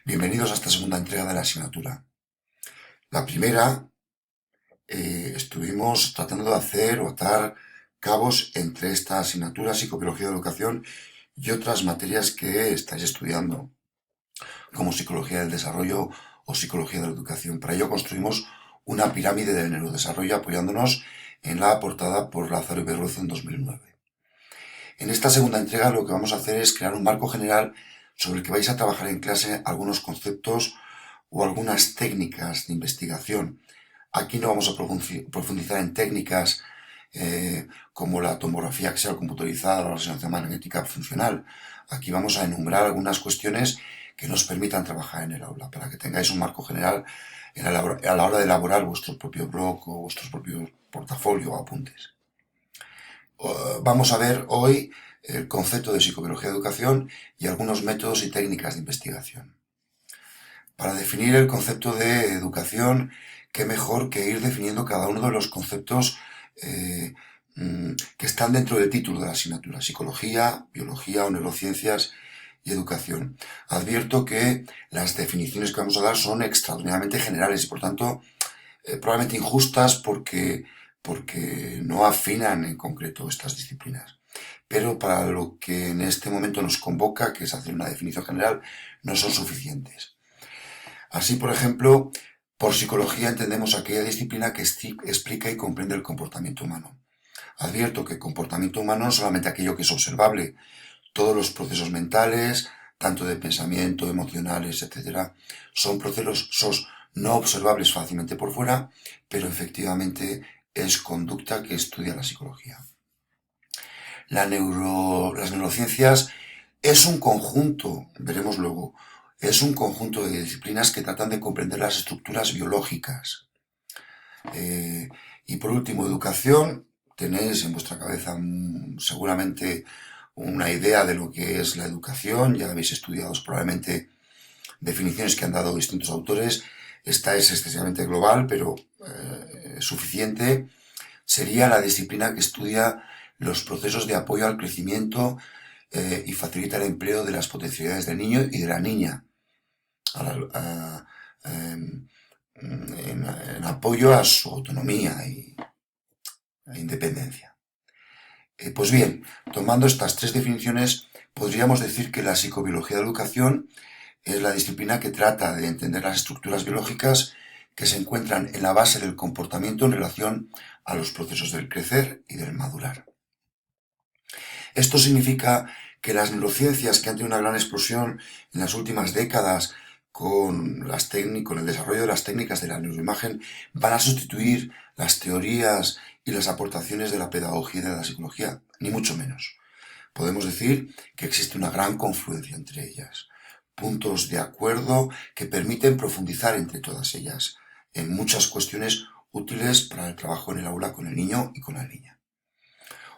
Bienvenidos a esta segunda entrega de la asignatura. La primera, estuvimos tratando de hacer o atar cabos entre esta asignatura, Psicobiología de Educación, y otras materias que estáis estudiando, como Psicología del Desarrollo o Psicología de la Educación. Para ello construimos una pirámide del neurodesarrollo apoyándonos en la aportada por Lázaro y Berruezo en 2009. En esta segunda entrega lo que vamos a hacer es crear un marco general sobre el que vais a trabajar en clase algunos conceptos o algunas técnicas de investigación. Aquí no vamos a profundizar en técnicas como la tomografía axial computarizada o la resonancia magnética funcional. Aquí vamos a enumerar algunas cuestiones que nos permitan trabajar en el aula, para que tengáis un marco general a la hora de elaborar vuestro propio blog o vuestros propios portafolio o apuntes. Vamos a ver hoy el concepto de psicobiología de educación y algunos métodos y técnicas de investigación. Para definir el concepto de educación, qué mejor que ir definiendo cada uno de los conceptos que están dentro del título de la asignatura: psicología, biología o neurociencias y educación. Advierto que las definiciones que vamos a dar son extraordinariamente generales y por tanto probablemente injustas porque no afinan en concreto estas disciplinas. Pero para lo que en este momento nos convoca, que es hacer una definición general, no son suficientes. Así, por ejemplo, por psicología entendemos aquella disciplina que explica y comprende el comportamiento humano. Advierto que comportamiento humano no es solamente aquello que es observable. Todos los procesos mentales, tanto de pensamiento, emocionales, etc., son procesos no observables fácilmente por fuera, pero efectivamente es conducta que estudia la psicología. Las neurociencias es un conjunto, veremos luego, es un conjunto de disciplinas que tratan de comprender las estructuras biológicas. Y por último, educación. Tenéis en vuestra cabeza seguramente una idea de lo que es la educación, ya habéis estudiado probablemente definiciones que han dado distintos autores. Esta es excesivamente global, pero suficiente. Sería la disciplina que estudia los procesos de apoyo al crecimiento y facilita el empleo de las potencialidades del niño y de la niña en apoyo a su autonomía y a independencia. Pues bien, tomando estas tres definiciones, podríamos decir que la psicobiología de la educación es la disciplina que trata de entender las estructuras biológicas que se encuentran en la base del comportamiento en relación a los procesos del crecer y del madurar. Esto significa que las neurociencias, que han tenido una gran explosión en las últimas décadas con el desarrollo de las técnicas de la neuroimagen, van a sustituir las teorías y las aportaciones de la pedagogía y de la psicología, ni mucho menos. Podemos decir que existe una gran confluencia entre ellas, puntos de acuerdo que permiten profundizar entre todas ellas en muchas cuestiones útiles para el trabajo en el aula con el niño y con la niña.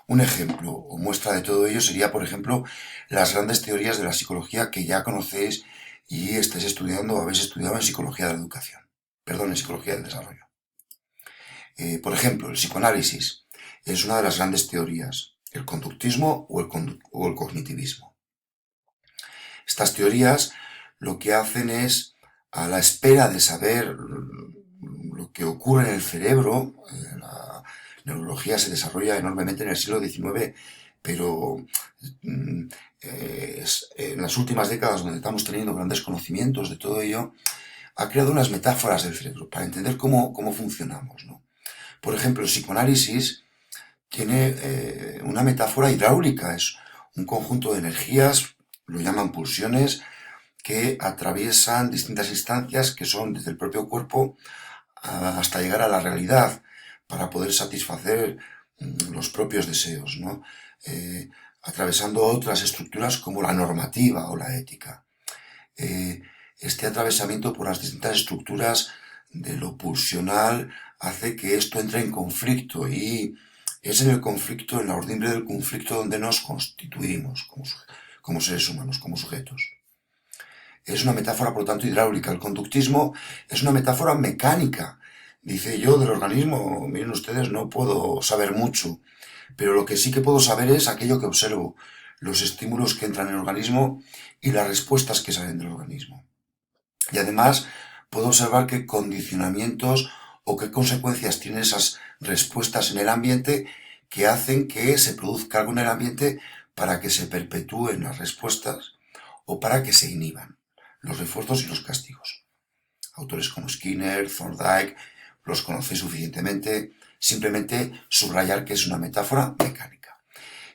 Un ejemplo o muestra de todo ello sería, por ejemplo, las grandes teorías de la psicología que ya conocéis y estáis estudiando o habéis estudiado en psicología de la educación. Perdón, en psicología del desarrollo. Por ejemplo, el psicoanálisis es una de las grandes teorías, el conductismo o el cognitivismo. Estas teorías lo que hacen es, a la espera de saber lo que ocurre en el cerebro, la neurología se desarrolla enormemente en el siglo XIX, pero en las últimas décadas, donde estamos teniendo grandes conocimientos de todo ello, ha creado unas metáforas del cerebro para entender cómo funcionamos, ¿no? Por ejemplo, el psicoanálisis tiene una metáfora hidráulica, es un conjunto de energías, lo llaman pulsiones, que atraviesan distintas instancias que son desde el propio cuerpo hasta llegar a la realidad para poder satisfacer los propios deseos, ¿no? Atravesando otras estructuras como la normativa o la ética. Este atravesamiento por las distintas estructuras de lo pulsional hace que esto entre en conflicto y es en el conflicto, en la urdimbre del conflicto, donde nos constituimos como seres humanos, como sujetos. Es una metáfora, por lo tanto, hidráulica. El conductismo es una metáfora mecánica. Dice: yo del organismo, miren ustedes, no puedo saber mucho, pero lo que sí que puedo saber es aquello que observo, los estímulos que entran en el organismo y las respuestas que salen del organismo. Y además puedo observar qué condicionamientos o qué consecuencias tienen esas respuestas en el ambiente que hacen que se produzca algo en el ambiente para que se perpetúen las respuestas o para que se inhiban los refuerzos y los castigos. Autores como Skinner, Thorndike, los conocéis suficientemente, simplemente subrayar que es una metáfora mecánica.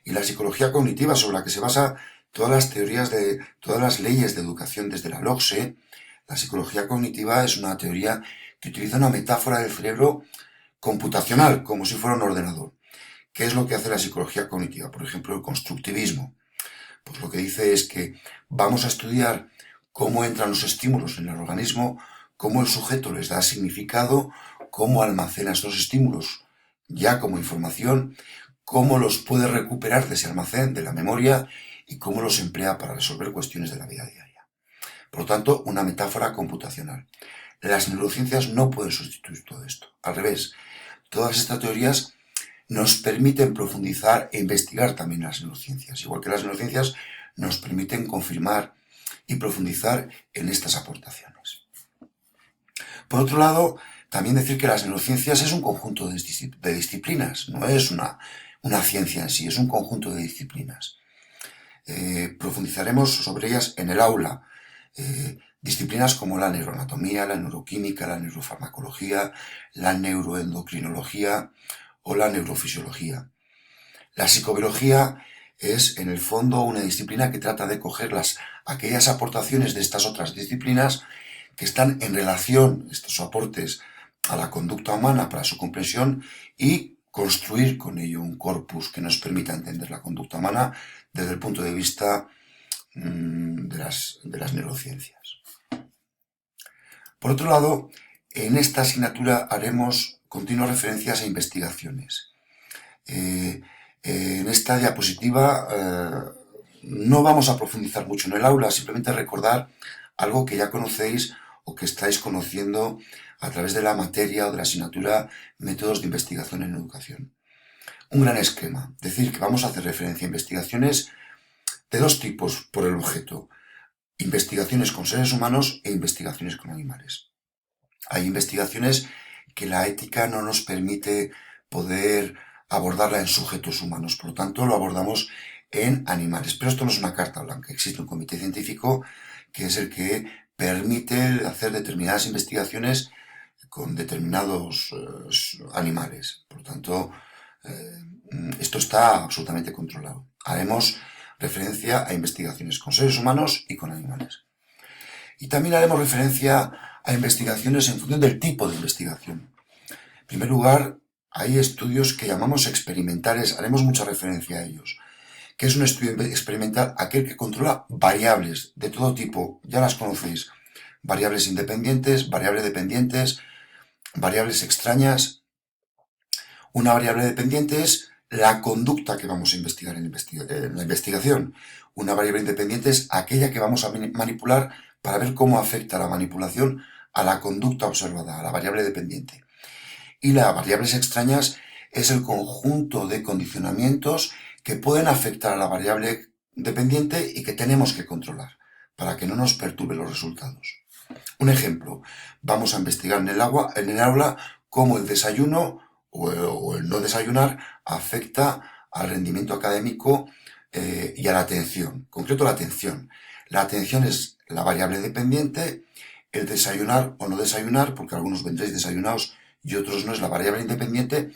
Y la psicología cognitiva, sobre la que se basa todas las teorías de todas las leyes de educación desde la LOCSE, la psicología cognitiva es una teoría que utiliza una metáfora del cerebro computacional, como si fuera un ordenador. ¿Qué es lo que hace la psicología cognitiva? Por ejemplo, el constructivismo. Pues lo que dice es que vamos a estudiar cómo entran los estímulos en el organismo, cómo el sujeto les da significado, cómo almacena estos estímulos ya como información, cómo los puede recuperar de ese almacén, de la memoria, y cómo los emplea para resolver cuestiones de la vida diaria. Por lo tanto, una metáfora computacional. Las neurociencias no pueden sustituir todo esto. Al revés, todas estas teorías nos permiten profundizar e investigar también las neurociencias, igual que las neurociencias nos permiten confirmar y profundizar en estas aportaciones. Por otro lado, también decir que las neurociencias es un conjunto de disciplinas, no es una ciencia en sí, es un conjunto de disciplinas. Profundizaremos sobre ellas en el aula. Disciplinas como la neuroanatomía, la neuroquímica, la neurofarmacología, la neuroendocrinología o la neurofisiología. La psicobiología es, en el fondo, una disciplina que trata de coger aquellas aportaciones de estas otras disciplinas que están en relación, estos aportes, a la conducta humana para su comprensión y construir con ello un corpus que nos permita entender la conducta humana desde el punto de vista de las neurociencias. Por otro lado, en esta asignatura haremos continuas referencias a investigaciones. En esta diapositiva no vamos a profundizar mucho en el aula, simplemente recordar algo que ya conocéis o que estáis conociendo a través de la materia o de la asignatura Métodos de Investigación en Educación. Un gran esquema, decir que vamos a hacer referencia a investigaciones de dos tipos por el objeto: investigaciones con seres humanos e investigaciones con animales. Hay investigaciones que la ética no nos permite poder abordarla en sujetos humanos, por lo tanto lo abordamos en animales. Pero esto no es una carta blanca, existe un comité científico que es el que permite hacer determinadas investigaciones con determinados animales. Por lo tanto, esto está absolutamente controlado. Haremos referencia a investigaciones con seres humanos y con animales. Y también haremos referencia a investigaciones en función del tipo de investigación. En primer lugar, hay estudios que llamamos experimentales, haremos mucha referencia a ellos. ¿Qué es un estudio experimental? Aquel que controla variables de todo tipo, ya las conocéis. Variables independientes, variables dependientes, variables extrañas. Una variable dependiente es la conducta que vamos a investigar en la investigación. Una variable independiente es aquella que vamos a manipular para ver cómo afecta la manipulación a la conducta observada, a la variable dependiente. Y las variables extrañas es el conjunto de condicionamientos que pueden afectar a la variable dependiente y que tenemos que controlar para que no nos perturbe los resultados. Un ejemplo, vamos a investigar en el aula cómo el desayuno o el no desayunar afecta al rendimiento académico y a la atención. En concreto, la atención. La atención es la variable dependiente, el desayunar o no desayunar, porque algunos vendréis desayunados y otros no, es la variable independiente,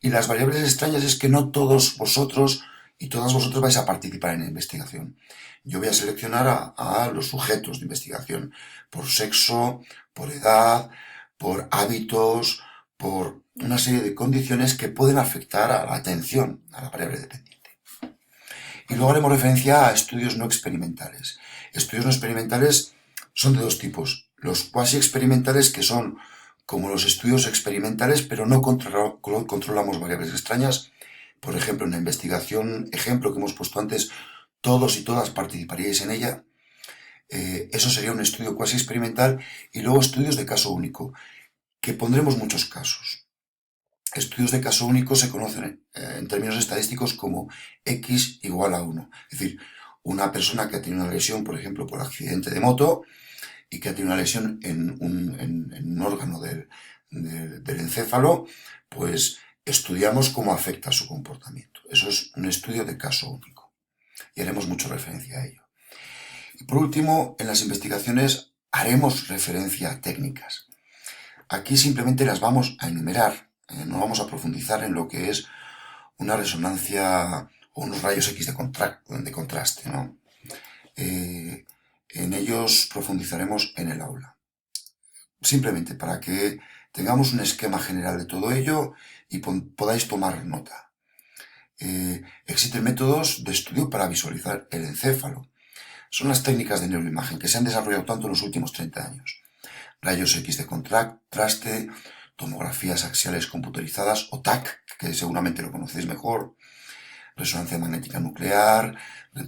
y las variables extrañas es que no todos vosotros y todas vosotros vais a participar en la investigación. Yo voy a seleccionar a los sujetos de investigación por sexo, por edad, por hábitos, por una serie de condiciones que pueden afectar a la atención, a la variable dependiente. Y luego haremos referencia a estudios no experimentales. Estudios no experimentales son de dos tipos. Los cuasi experimentales, que son como los estudios experimentales, pero no controlamos variables extrañas. Por ejemplo, en la investigación, ejemplo que hemos puesto antes, todos y todas participaríais en ella. Eso sería un estudio cuasi experimental. Y luego estudios de caso único, que pondremos muchos casos. Estudios de caso único se conocen en términos estadísticos como X igual a 1. Es decir, una persona que ha tenido una lesión, por ejemplo, por accidente de moto, y que ha tenido una lesión en un órgano del encéfalo, pues estudiamos cómo afecta su comportamiento. Eso es un estudio de caso único y haremos mucha referencia a ello. Y por último, en las investigaciones haremos referencia a técnicas. Aquí simplemente las vamos a enumerar, no vamos a profundizar en lo que es una resonancia o unos rayos X de contraste, ¿no? En ellos profundizaremos en el aula. Simplemente para que tengamos un esquema general de todo ello y podáis tomar nota. Existen métodos de estudio para visualizar el encéfalo. Son las técnicas de neuroimagen que se han desarrollado tanto en los últimos 30 años. Rayos X de contraste, tomografías axiales computarizadas o TAC, que seguramente lo conocéis mejor, resonancia magnética nuclear,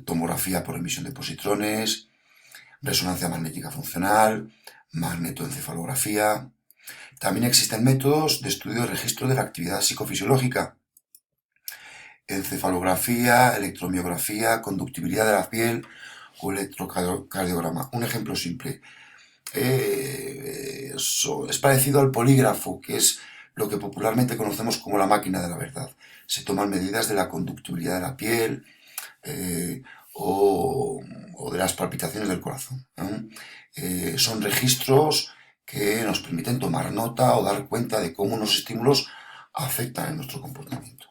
tomografía por emisión de positrones, resonancia magnética funcional, magnetoencefalografía. También existen métodos de estudio de registro de la actividad psicofisiológica, encefalografía, electromiografía, conductividad de la piel o electrocardiograma. Un ejemplo simple. Es parecido al polígrafo, que es lo que popularmente conocemos como la máquina de la verdad. Se toman medidas de la conductibilidad de la piel o de las palpitaciones del corazón. Son registros que nos permiten tomar nota o dar cuenta de cómo unos estímulos afectan en nuestro comportamiento.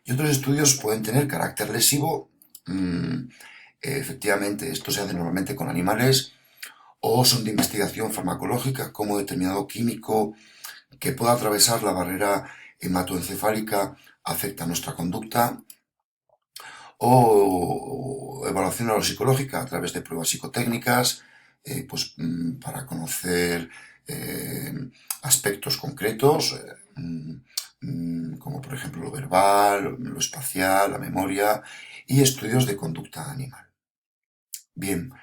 Y otros estudios pueden tener carácter lesivo. Efectivamente, esto se hace normalmente con animales, o son de investigación farmacológica, como determinado químico que pueda atravesar la barrera hematoencefálica afecta a nuestra conducta, o evaluación neuropsicológica a través de pruebas psicotécnicas, para conocer aspectos concretos, como por ejemplo lo verbal, lo espacial, la memoria y estudios de conducta animal. Bien,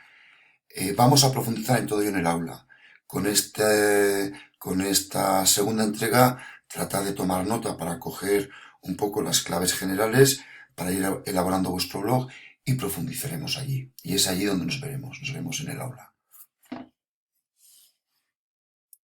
vamos a profundizar en todo ello en el aula. Con esta segunda entrega, tratad de tomar nota para coger un poco las claves generales para ir elaborando vuestro blog y profundizaremos allí. Y es allí donde nos veremos en el aula.